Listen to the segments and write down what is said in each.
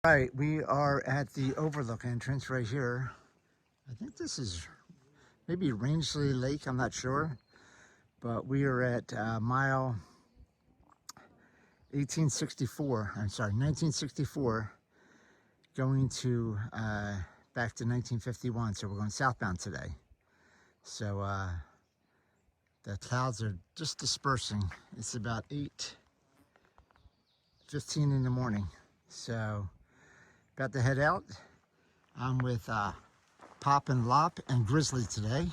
All right, we are at the overlook entrance right here. I think this is maybe Rangeley Lake, I'm not sure. But we are at mile 1964, going to back to 1951. So we're going southbound today. So the clouds are just dispersing. It's about 8:15 in the morning. So about to head out. I'm with Pop and Lop and Grizzly today.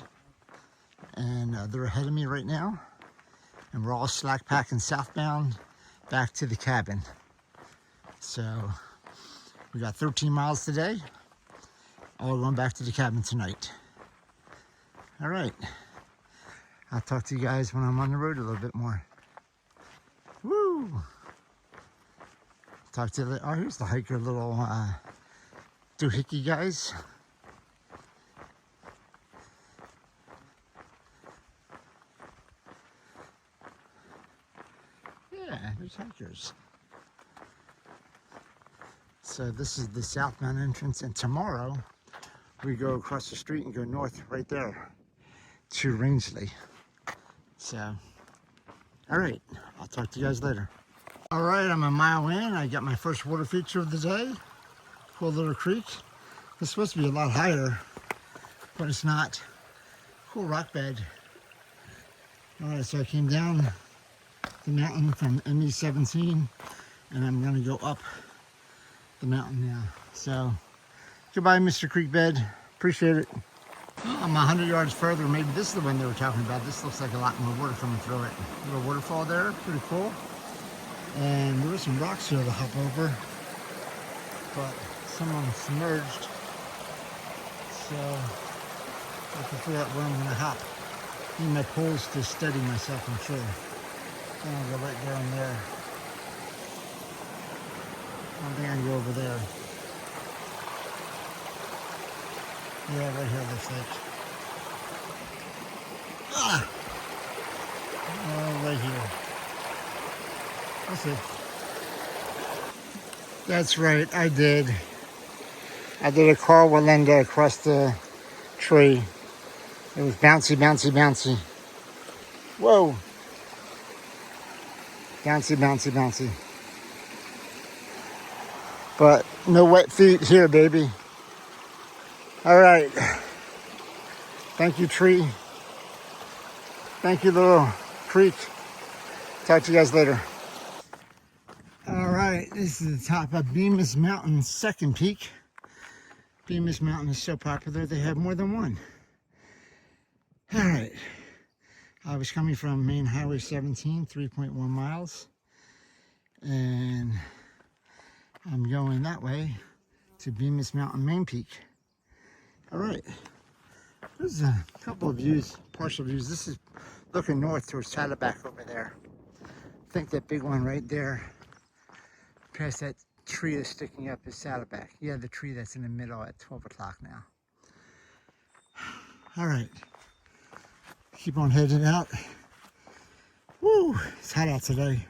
And they're ahead of me right now. And we're all slackpacking southbound back to the cabin. So we got 13 miles today. All going back to the cabin tonight. All right. I'll talk to you guys when I'm on the road a little bit more. Woo! Talk to you. Oh, here's the hiker, little thruhiking guys. Yeah, there's hikers. So this is the southbound entrance, and tomorrow we go across the street and go north right there to Rangeley. So, all right, I'll talk to you guys later. All right, I'm a mile in. I got my first water feature of the day. Cool little creek. It's supposed to be a lot higher, but it's not. Cool rock bed. All right, so I came down the mountain from ME17, and I'm gonna go up the mountain now. So, goodbye, Mr. Creek Bed. Appreciate it. I'm 100 yards further. Maybe this is the one they were talking about. This looks like a lot more water coming through it. Little waterfall there, pretty cool. And there were some rocks here to hop over, but some of them submerged. So I can figure out where I'm gonna hop. Need my poles to steady myself, I'm sure. Then I'll go right there and there. I think I can go over there. Yeah, right here looks like. Ah! Oh, right here. That's it. That's right, I did. I did a Carl Walenda across the tree. It was bouncy, bouncy, bouncy. Whoa. Bouncy, bouncy, bouncy. But no wet feet here, baby. All right. Thank you, tree. Thank you, little creek. Talk to you guys later. All right, this is the top of Bemis Mountain's second peak. Bemis Mountain is so popular, they have more than one. All right. I was coming from Main Highway 17, 3.1 miles. And I'm going that way to Bemis Mountain main peak. All right. There's a couple of views, partial views. This is looking north towards Slackpack over there. I think that big one right there, past that tree that's sticking up, is Slackpack. Yeah, the tree that's in the middle at 12 o'clock now. All right. Keep on heading out. Woo, it's hot out today.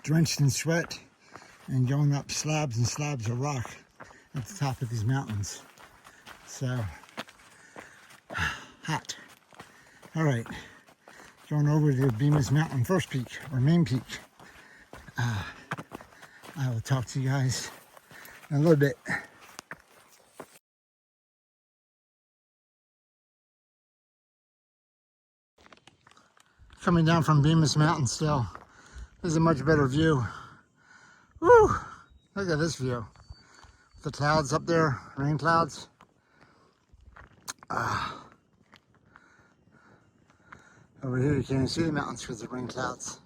Drenched in sweat and going up slabs and slabs of rock at the top of these mountains. So, hot. All right, going over to Bemis Mountain first peak, or main peak. I will talk to you guys in a little bit. Coming down from Bemis Mountain still. This is a much better view. Woo! Look at this view. The clouds up there, rain clouds. Over here you can't see the mountains because of rain clouds.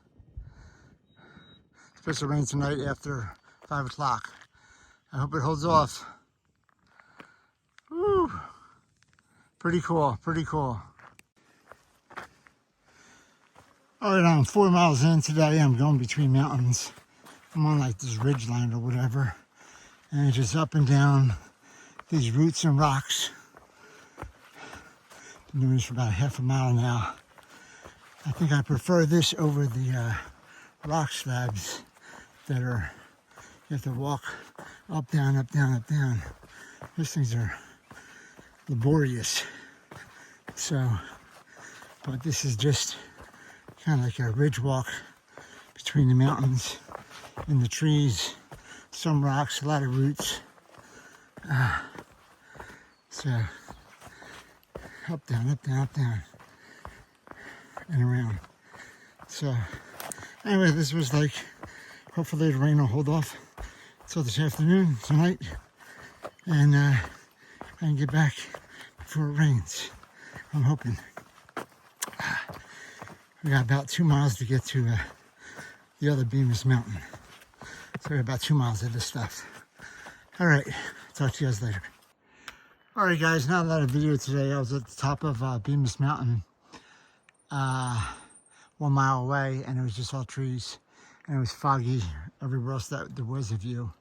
It's supposed to rain tonight after 5 o'clock. I hope it holds off. Woo! Pretty cool, pretty cool. All right, I'm 4 miles in today. I'm going between mountains. I'm on like this ridge line or whatever. And it's just up and down these roots and rocks. Been doing this for about half a mile now. I think I prefer this over the rock slabs that are, you have to walk Up, down, up, down, up, down. Those things are laborious. So, but this is just kind of like a ridge walk between the mountains and the trees. Some rocks, a lot of roots. So, up, down, up, down, up, down, and around. So, anyway, this was like, hopefully the rain will hold off till this afternoon, tonight, and I can get back before it rains. I'm hoping. We got about 2 miles to get to the other Bemis Mountain. So we got about 2 miles of this stuff. All right, talk to you guys later. All right, guys, not a lot of video today. I was at the top of Bemis Mountain, 1 mile away, and it was just all trees, and it was foggy everywhere else that there was a view.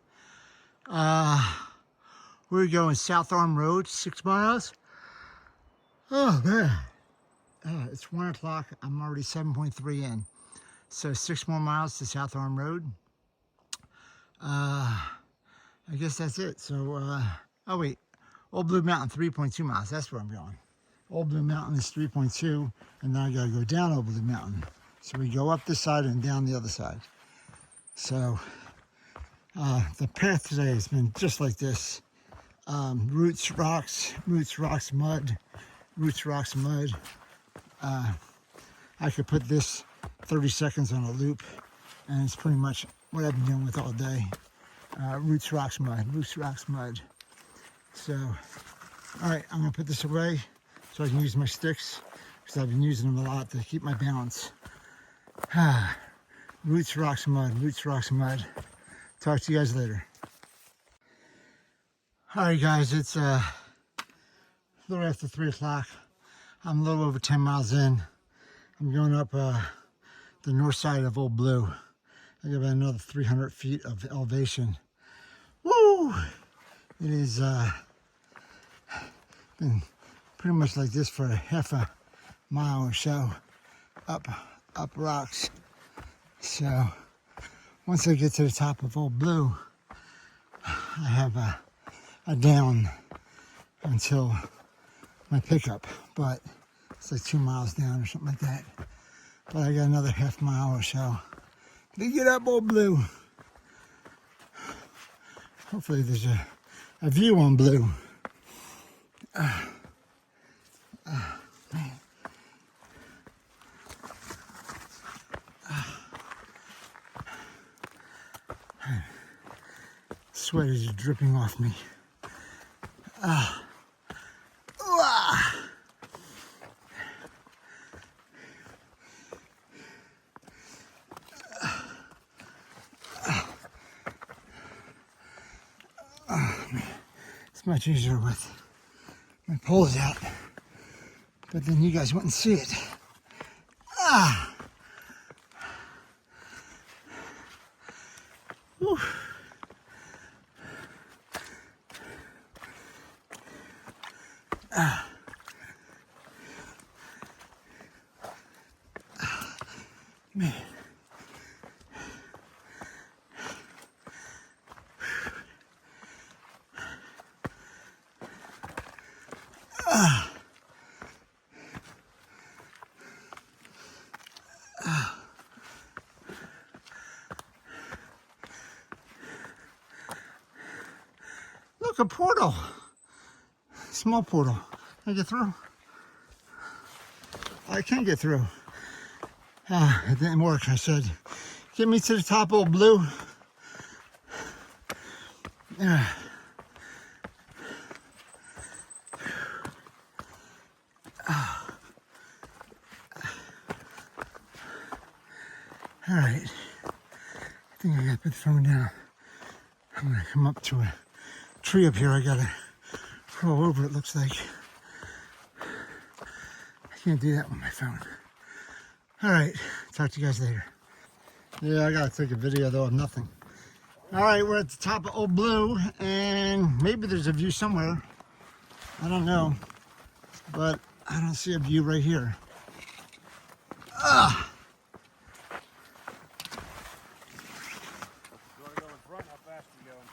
We're going South Arm Road, 6 miles. Oh, man. It's 1 o'clock. I'm already 7.3 in. So 6 more miles to South Arm Road. I guess that's it. So, oh wait, Old Blue Mountain, 3.2 miles. That's where I'm going. Old Blue Mountain is 3.2, and now I gotta go down Old Blue Mountain. So we go up this side and down the other side. So, the path today has been just like this. Roots, rocks, mud, roots, rocks, mud. I could put this 30 seconds on a loop, and it's pretty much what I've been dealing with all day. Roots, rocks, mud, roots, rocks, mud. So, all right, I'm gonna put this away so I can use my sticks, because I've been using them a lot to keep my balance. Roots, rocks, mud, roots, rocks, mud. Talk to you guys later. All right, guys, it's a little after 3 o'clock. I'm a little over 10 miles in. I'm going up the north side of Old Blue. I got about another 300 feet of elevation. Woo! It is been pretty much like this for a half a mile or so, up rocks. So once I get to the top of Old Blue, I have a down until my pickup, but it's like 2 miles down or something like that. But I got another half mile or so to get up Old Blue. Hopefully there's a view on Blue. Man. Sweat is dripping off me. It's much easier with my poles out, but then you guys wouldn't see it. Whew. Man. Look, a portal. Small portal. Can I get through? I can get through. It didn't work. I said, get me to the top of Old Blue. All right. I think I got to put the phone down. I'm going to come up to a tree up here. I got to crawl over, it looks like. I can't do that with my phone. All right, talk to you guys later. Yeah, I gotta take a video though of nothing. All right, we're at the top of Old Blue, and maybe there's a view somewhere. I don't know, but I don't see a view right here. Ah! You wanna go in front? How fast are you going?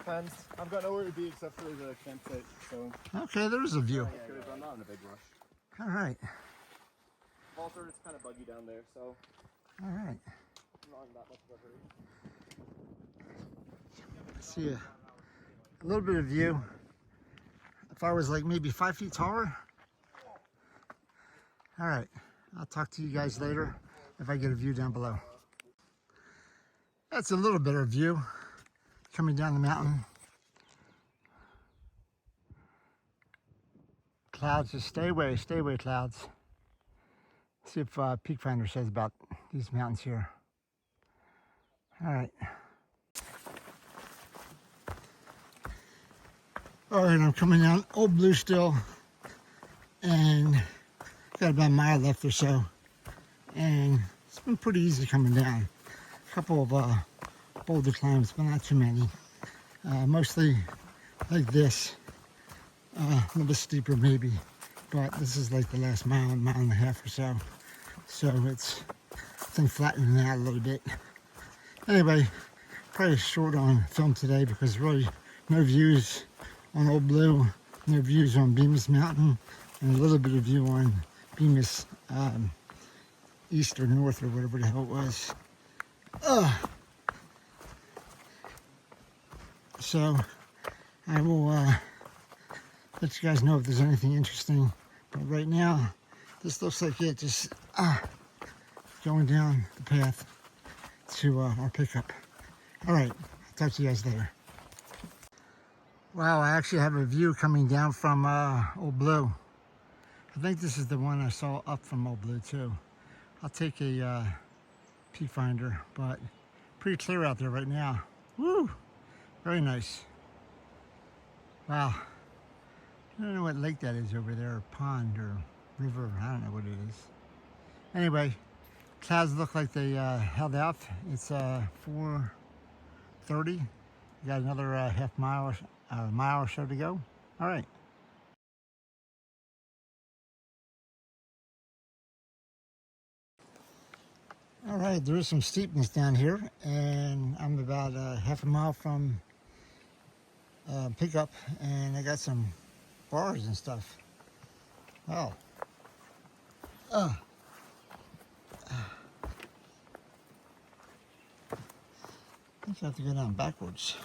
depends. I've got nowhere to be except for the campsite, so. Okay, there's a view. I'm not in a big rush. All right. Also, it's kind of buggy down there, so. All right. I'm not in that much of a hurry. See a little bit of view. If I was like maybe 5 feet taller. All right. I'll talk to you guys later if I get a view down below. That's a little bit of view coming down the mountain. Clouds, just stay away, clouds. See if Peak Finder says about these mountains here. All right. All right, I'm coming down Old Blue still, and got about a mile left or so, and it's been pretty easy coming down. A couple of boulder climbs, but not too many. Mostly like this, a little bit steeper maybe, but this is like the last mile and a half or so. So it's flattening out a little bit. Anyway, probably short on film today because really no views on Old Blue, no views on Bemis Mountain, and a little bit of view on Bemis East or North or whatever the hell it was. So I will let you guys know if there's anything interesting. But right now, this looks like it just going down the path to our pickup. All right, I'll talk to you guys later. Wow, I actually have a view coming down from Old Blue. I think this is the one I saw up from Old Blue too. I'll take a Peak Finder, but pretty clear out there right now. Woo! Very nice. Wow. I don't know what lake that is over there, or pond or river. I don't know what it is. Anyway, clouds look like they held out. It's 4:30. Got another half mile, mile or so to go. All right. All right, there is some steepness down here, and I'm about half a mile from pickup, and I got some bars and stuff. Wow. I think I have to go down backwards.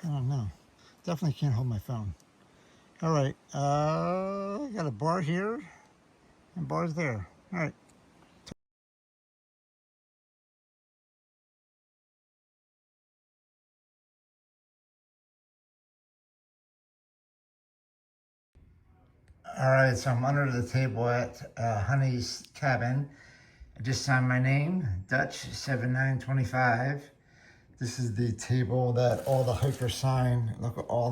I don't know. Definitely can't hold my phone. All right, I got a bar here and bars there. All right. All right, so I'm under the table at Honey's cabin. I just signed my name, Dutch 7925. This is the table that all the hikers sign. Look at all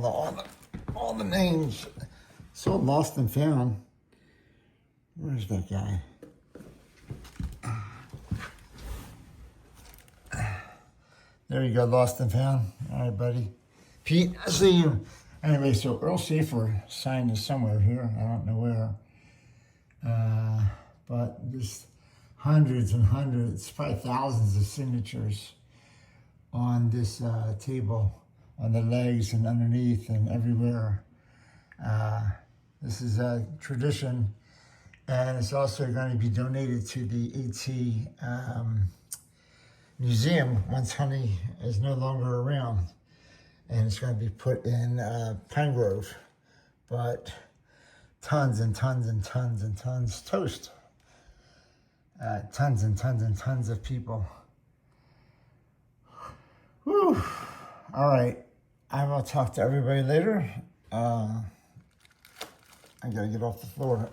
the names. So lost and found. Where's that guy? There you go, lost and found. All right, buddy. Pete, I see you. Anyway, so Earl Schaefer signed this somewhere here. I don't know where. But just hundreds and hundreds, probably thousands of signatures on this table, on the legs and underneath and everywhere. This is a tradition, and it's also going to be donated to the AT museum once Honey is no longer around. And it's going to be put in Pine Grove. But tons and tons and tons and tons, toast. Tons and tons and tons of people. Whew. All right, I will talk to everybody later. I gotta get off the floor.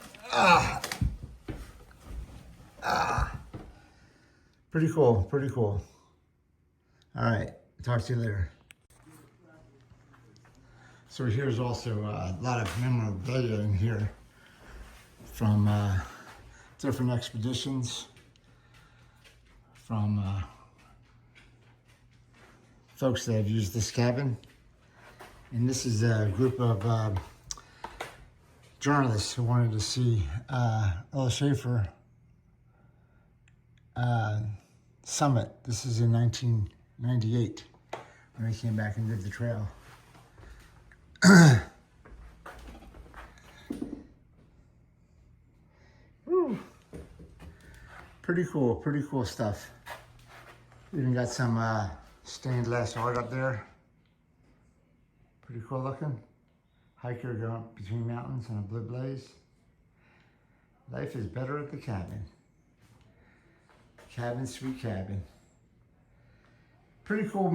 Pretty cool, pretty cool. All right, talk to you later. So here's also a lot of memorabilia in here from different expeditions, from folks that have used this cabin. And this is a group of journalists who wanted to see Earl Schaefer summit. This is in 1998 when I came back and did the trail. Woo. Pretty cool stuff. Even got some stained glass art up there. Pretty cool looking. Hiker going between mountains on a blue blaze. Life is better at the cabin. Cabin, sweet cabin. Pretty cool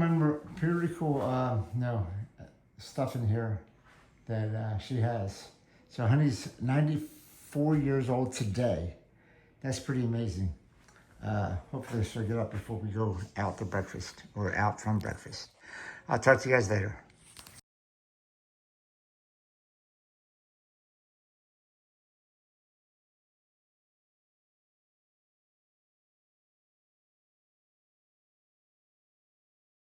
stuff in here that she has. So honey's 94 years old today. That's pretty amazing. Hopefully she'll get up before we go out to breakfast or out from breakfast. I'll talk to you guys later.